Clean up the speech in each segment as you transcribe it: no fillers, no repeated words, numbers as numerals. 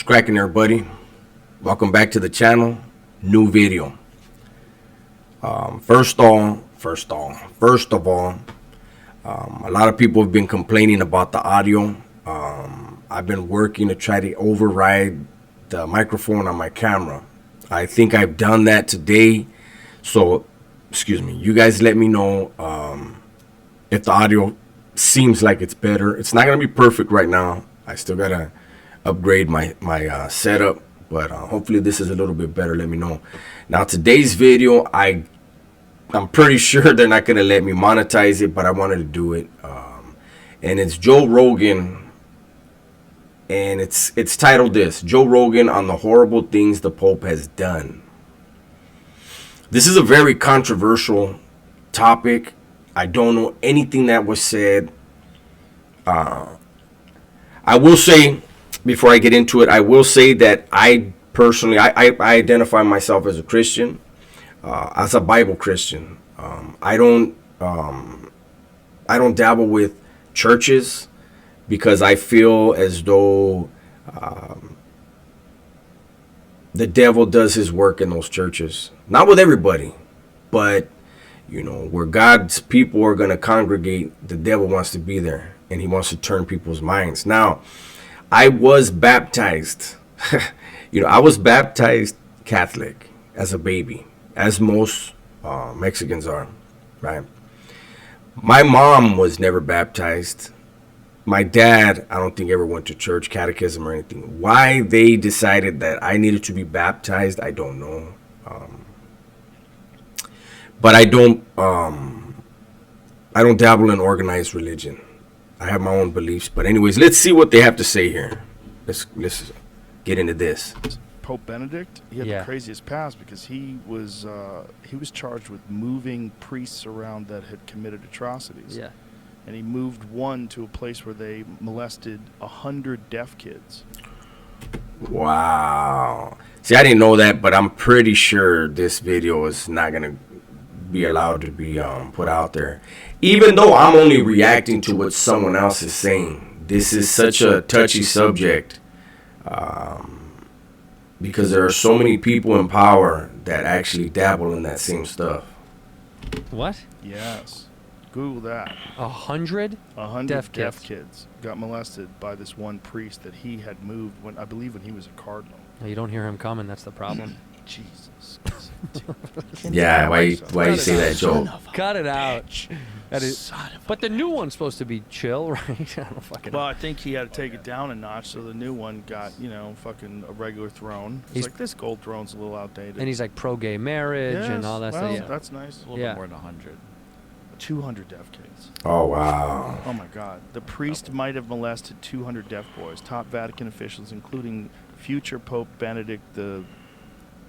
cracking there, buddy? Welcome back to the channel. New video. First of all, a lot of people have been complaining about the audio. I've been working to try to override the microphone on my camera. I think I've done that today. So, excuse me. You guys let me know if the audio seems like it's better. It's not gonna be perfect right now. I still gotta upgrade my setup, but hopefully this is a little bit better. Let me know. Now today's video, I'm pretty sure they're not gonna let me monetize it, but I wanted to do it. And it's Joe Rogan, and it's titled this: Joe Rogan on the horrible things the Pope has done. This is a very controversial topic. I don't know anything that was said. I will say, before I get into it, I will say that I personally, I identify myself as a Christian, as a Bible Christian. I don't dabble with churches because I feel as though the devil does his work in those churches. Not with everybody, but you know, where God's people are going to congregate, the devil wants to be there, and he wants to turn people's minds. Now, I was baptized. I was baptized Catholic as a baby, as most Mexicans are, right? My mom was never baptized. My dad, I don't think ever went to church, catechism, or anything. Why they decided that I needed to be baptized, I don't know. But I don't dabble in organized religion. I have my own beliefs. But anyways, let's see what they have to say here. Let's get into this. Pope Benedict, he had the craziest past because he was charged with moving priests around that had committed atrocities. Yeah. And he moved one to a place where they molested 100 deaf kids. Wow. See, I didn't know that, but I'm pretty sure this video is not going to be allowed to be put out there. Even though I'm only reacting to what someone else is saying. This is such a touchy subject. Because there are so many people in power that actually dabble in that same stuff. What? Yes. Google that. 100? 100 deaf kids got molested by this one priest that he had moved when he was a cardinal. You don't hear him coming, that's the problem. Jesus. Yeah, why you say that, Joe? Cut it out. But the new one's supposed to be chill, right? I don't fucking know. Well, I think he had to take it down a notch, so the new one got, fucking a regular throne. It's like, this gold throne's a little outdated. And he's like pro-gay marriage and all that stuff. Yeah, that's nice. A little bit more than 100. 200 deaf kids. Oh, wow. Oh, my God. The priest might have molested 200 deaf boys. Top Vatican officials, including future Pope Benedict the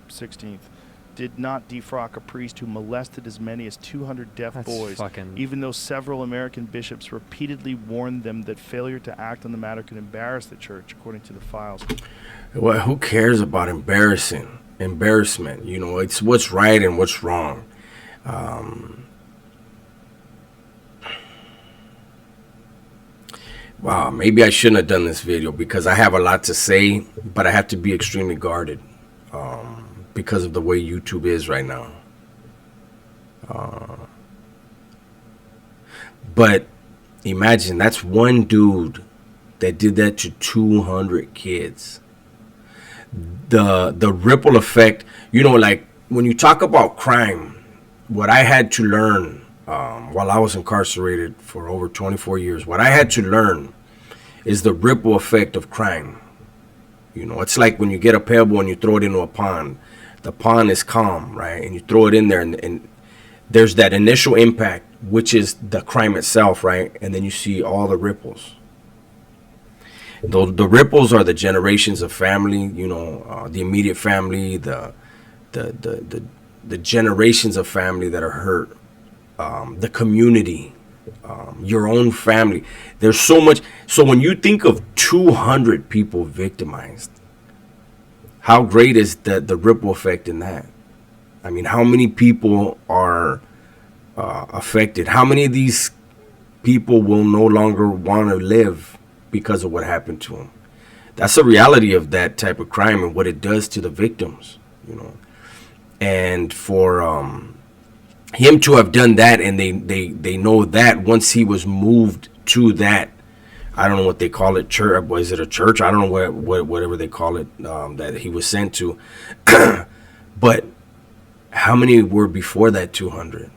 16th, did not defrock a priest who molested as many as 200 deaf boys, even though several American bishops repeatedly warned them that failure to act on the matter could embarrass the church, according to the files. Well, who cares about embarrassment? It's what's right and what's wrong. Wow, maybe I shouldn't have done this video because I have a lot to say, but I have to be extremely guarded because of the way YouTube is right now. But imagine, that's one dude that did that to 200 kids. The ripple effect, like when you talk about crime, what I had to learn while I was incarcerated for over 24 years, what I had to learn is the ripple effect of crime. It's like when you get a pebble and you throw it into a pond. The pond is calm, right? And you throw it in there, and there's that initial impact, which is the crime itself, right? And then you see all the ripples. The ripples are the generations of family, the immediate family, the generations of family that are hurt, the community, your own family. There's so much. So when you think of 200 people victimized, how great is the ripple effect in that? I mean, how many people are affected? How many of these people will no longer want to live because of what happened to them? That's the reality of that type of crime and what it does to the victims, you know. And for him to have done that, and they know that once he was moved to that, I don't know what they call it, church. Was it a church? I don't know whatever they call it, that he was sent to. But how many were before that 200?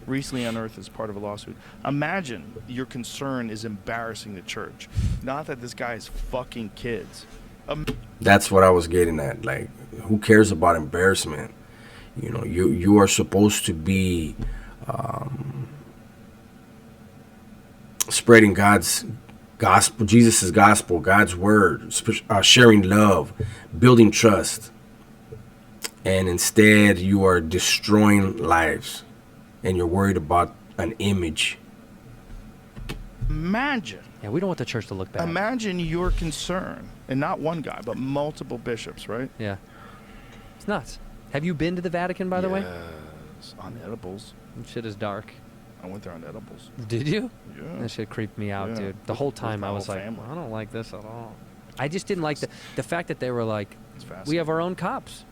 Recently unearthed as part of a lawsuit. Imagine your concern is embarrassing the church. Not that this guy is fucking kids. That's what I was getting at. Like, who cares about embarrassment? You know, you are supposed to be spreading God's gospel, Jesus' gospel, God's word, sharing love, building trust. And instead, you are destroying lives, and you're worried about an image. Imagine. Yeah, we don't want the church to look bad. Imagine your concern, and not one guy, but multiple bishops, right? Yeah. It's nuts. Have you been to the Vatican, by the way? Yes, on edibles. That shit is dark. I went there on edibles. Did you? Yeah. That shit creeped me out, Yeah. dude. The whole time my I was whole like, family. I don't like this at all. I just didn't like the fact that they were like, It's we fascinating. have our own cops.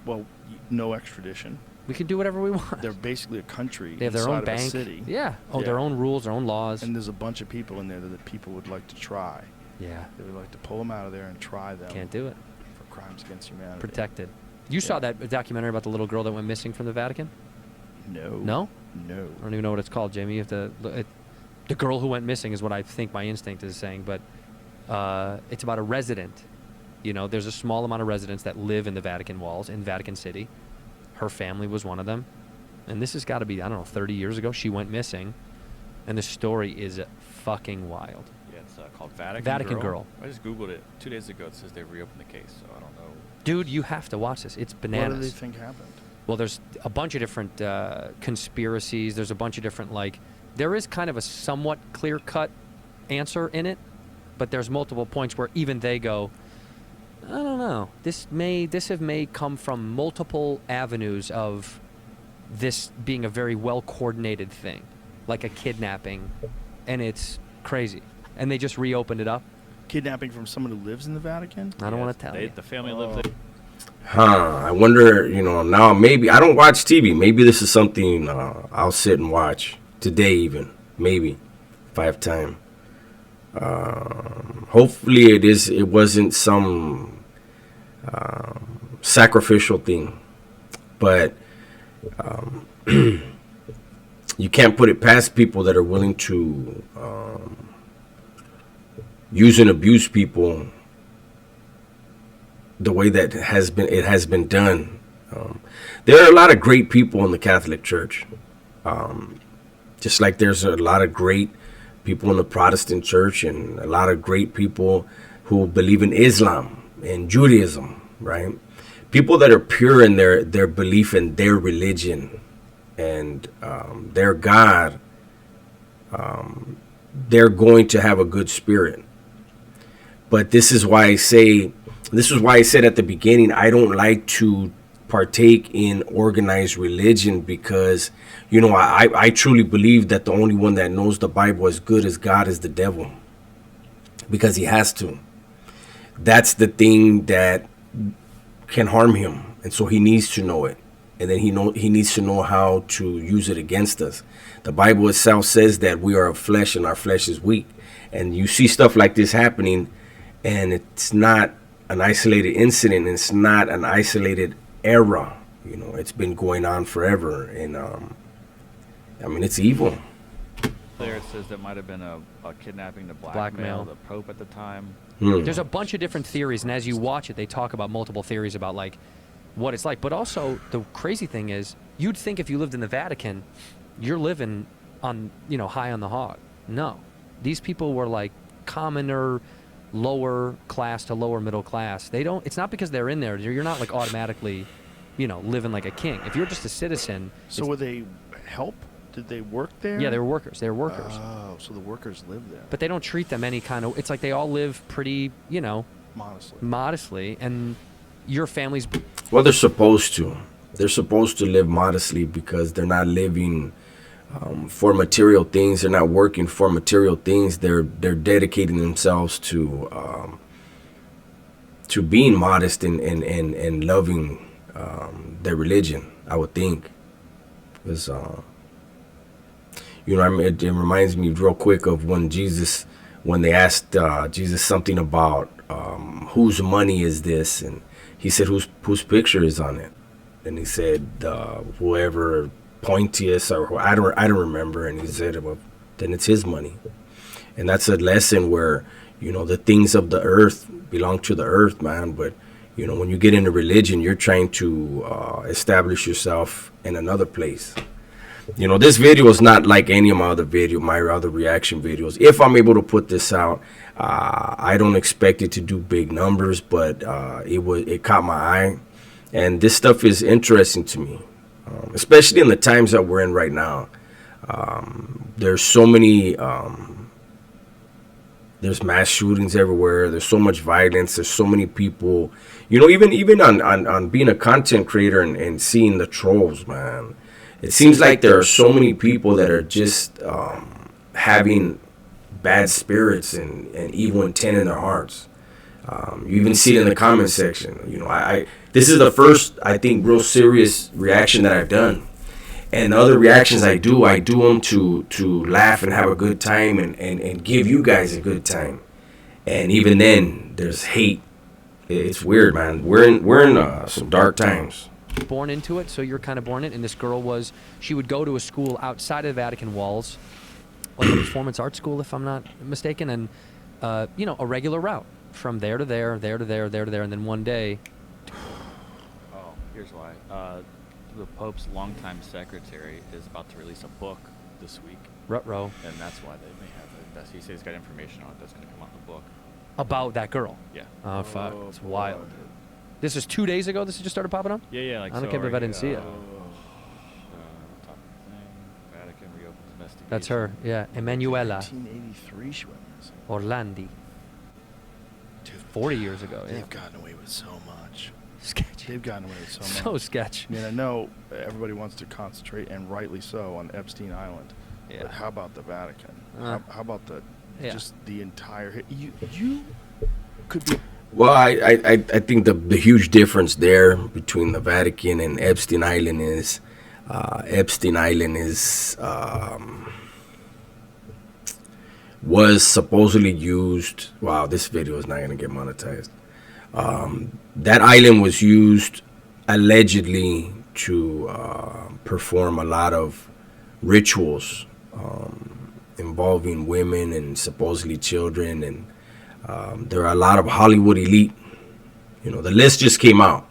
Well, no extradition. We can do whatever we want. They're basically a country They have their inside own of bank. a city. Yeah. Oh, Yeah. their own rules, their own laws. And there's a bunch of people in there that people would like to try. Yeah. They would like to pull them out of there and try them Can't do it. for crimes against humanity. Protected. You saw that documentary about the little girl that went missing from the Vatican? No. No? No. I don't even know what it's called, Jamie. You have to the girl who went missing is what I think my instinct is saying, but it's about a resident. You know, there's a small amount of residents that live in the Vatican walls in Vatican City. Her family was one of them. And this has got to be, I don't know, 30 years ago. She went missing. And the story is fucking wild. Yeah, it's called Vatican, Vatican Girl. I just Googled it 2 days ago. It says they reopened the case, so I don't know. Dude, you have to watch this. It's bananas. What do they think happened? Well, there's a bunch of different conspiracies. There's a bunch of different, like, there is kind of a somewhat clear-cut answer in it, but there's multiple points where even they go, I don't know. This may come from multiple avenues of this being a very well-coordinated thing, like a kidnapping, and it's crazy. And they just reopened it up. Kidnapping from someone who lives in the Vatican? I don't want to tell you. The family lived there. I wonder, you know, now maybe, I don't watch TV. Maybe this is something I'll sit and watch today even. Maybe, if I have time. Hopefully it wasn't some sacrificial thing. But you can't put it past people that are willing to use and abuse people the way that it has been done. There are a lot of great people in the Catholic Church, just like there's a lot of great people in the Protestant Church and a lot of great people who believe in Islam and Judaism, right? People that are pure in their belief in their religion and their God, they're going to have a good spirit. But this is why I said at the beginning, I don't like to partake in organized religion because, you know, I truly believe that the only one that knows the Bible as good as God is the devil, because he has to. That's the thing that can harm him, and so he needs to know it, and then he needs to know how to use it against us. The Bible itself says that we are of flesh and our flesh is weak, and you see stuff like this happening, and it's not an isolated incident. It's not an isolated era. You know, it's been going on forever, and I mean, it's evil. There it says there might have been a kidnapping to Blackmail. blackmail the Pope at the time. There's a bunch of different theories, and as you watch it, they talk about multiple theories about, like, what it's like. But also, the crazy thing is, you'd think if you lived in the Vatican, you're living on, you know, high on the hog. No. These people were, like, commoner, lower class to lower middle class. It's not because they're in there. You're not, like, automatically, you know, living like a king. If you're just a citizen. So were they help? Did they work there? Yeah, they were workers. Oh, so the workers live there. But they don't treat them any kind of. It's like they all live pretty, you know, modestly, and your family's. Well, they're supposed to. They're supposed to live modestly because they're not living for material things. They're not working for material things. They're dedicating themselves to being modest and loving their religion, I would think. Because you know, I mean, it reminds me real quick of when they asked Jesus something about whose money is this, and he said whose picture is on it, and he said whoever Pontius, or I don't remember, and he said, well, then it's his money. And that's a lesson where, you know, the things of the earth belong to the earth, man. But you know, when you get into religion, you're trying to establish yourself in another place. You know, this video is not like any of my other reaction videos. If I'm able to put this out, I don't expect it to do big numbers, but it caught my eye, and this stuff is interesting to me, especially in the times that we're in right now. There's so many. There's mass shootings everywhere. There's so much violence. There's so many people. You know, even on being a content creator and seeing the trolls, man. It seems like there are so many people that are just having bad spirits and evil intent in their hearts. You even see it in the comment section. You know, this is the first, I think, real serious reaction that I've done. And the other reactions I do them to laugh and have a good time and give you guys a good time. And even then, there's hate. It's weird, man. We're in some dark times. Born into it, so you're kind of born in it. And this girl she would go to a school outside of the Vatican walls, like a performance art school, if I'm not mistaken, and you know, a regular route from there to there, there to there, there to there, and then one day. Oh, here's why. The Pope's longtime secretary is about to release a book this week. Ruh-roh. And that's why they may have it. He says he's got information on it that's going to come out in the book. About that girl. Yeah. Oh, fuck. It's wild. This is 2 days ago this just started popping up? Yeah. Like, I can't believe I didn't see it. Top thing, Vatican reopens investigation. That's her, yeah. Emanuela 1983 she went missing. Orlandi. Dude, 40 years ago, yeah. They've gotten away with so much. Sketch. They've gotten away with so much. So sketch. I mean, I know everybody wants to concentrate, and rightly so, on Epstein Island. Yeah. But how about the Vatican? How about just the entire... You could be... Well, I think the huge difference there between the Vatican and Epstein Island is was supposedly used. Wow, this video is not going to get monetized. That island was used allegedly to perform a lot of rituals involving women and supposedly children, and there are a lot of Hollywood elite. You know, the list just came out,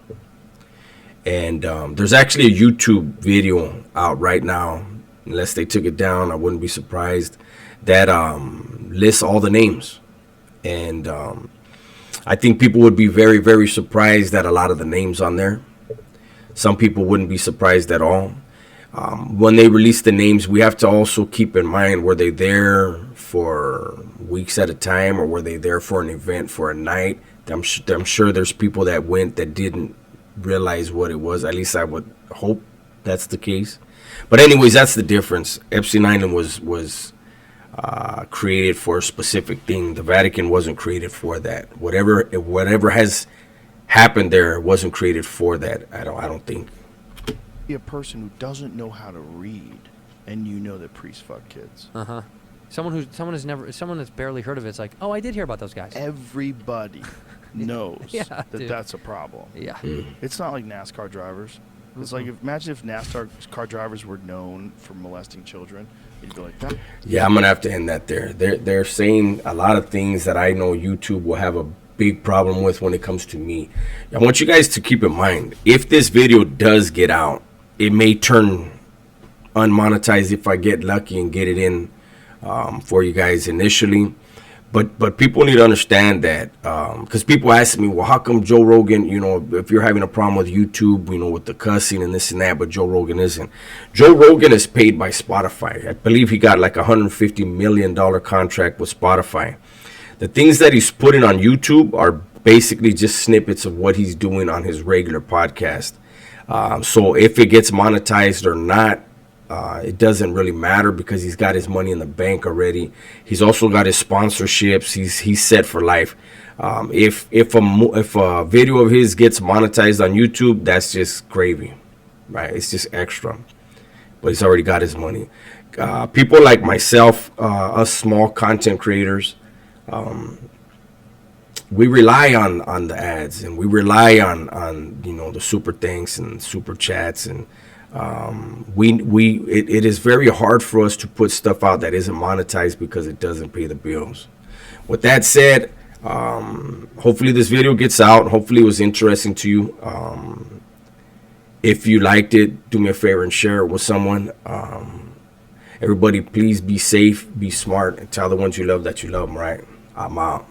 and there's actually a YouTube video out right now. Unless they took it down, I wouldn't be surprised. That lists all the names, and I think people would be very, very surprised at a lot of the names on there. Some people wouldn't be surprised at all. When they release the names, we have to also keep in mind, were they there for weeks at a time, or were they there for an event for a night? I'm sure there's people that went that didn't realize what it was. At least I would hope that's the case. But anyways, that's the difference. Epstein Island was created for a specific thing. The Vatican wasn't created for that. Whatever has happened there wasn't created for that. I don't think. Be a person who doesn't know how to read, and you know that priests fuck kids. Someone that's barely heard of it's like, oh, I did hear about those guys. Everybody knows dude. that's a problem. Yeah. It's not like NASCAR drivers. It's like, imagine if NASCAR drivers were known for molesting children. You'd be like, that. Yeah, I'm gonna have to end that there. They're saying a lot of things that I know YouTube will have a big problem with when it comes to me. I want you guys to keep in mind, if this video does get out, it may turn unmonetized if I get lucky and get it in for you guys initially. But people need to understand that, because people ask me, well, how come Joe Rogan, you know, if you're having a problem with YouTube, you know, with the cussing and this and that, but Joe Rogan isn't. Joe Rogan is paid by Spotify. I believe he got like $150 million contract with Spotify. The things that he's putting on YouTube are basically just snippets of what he's doing on his regular podcast. So if it gets monetized or not, it doesn't really matter because he's got his money in the bank already. He's also got his sponsorships. He's set for life. If a video of his gets monetized on YouTube, that's just gravy, right? It's just extra. But he's already got his money. People like myself, us small content creators, we rely on the ads, and we rely on the super thanks and super chats, and it is very hard for us to put stuff out that isn't monetized because it doesn't pay the bills. With that said, hopefully this video gets out. Hopefully it was interesting to you. If you liked it, do me a favor and share it with someone. Everybody, please be safe, be smart, and tell the ones you love that you love them, right? I'm out.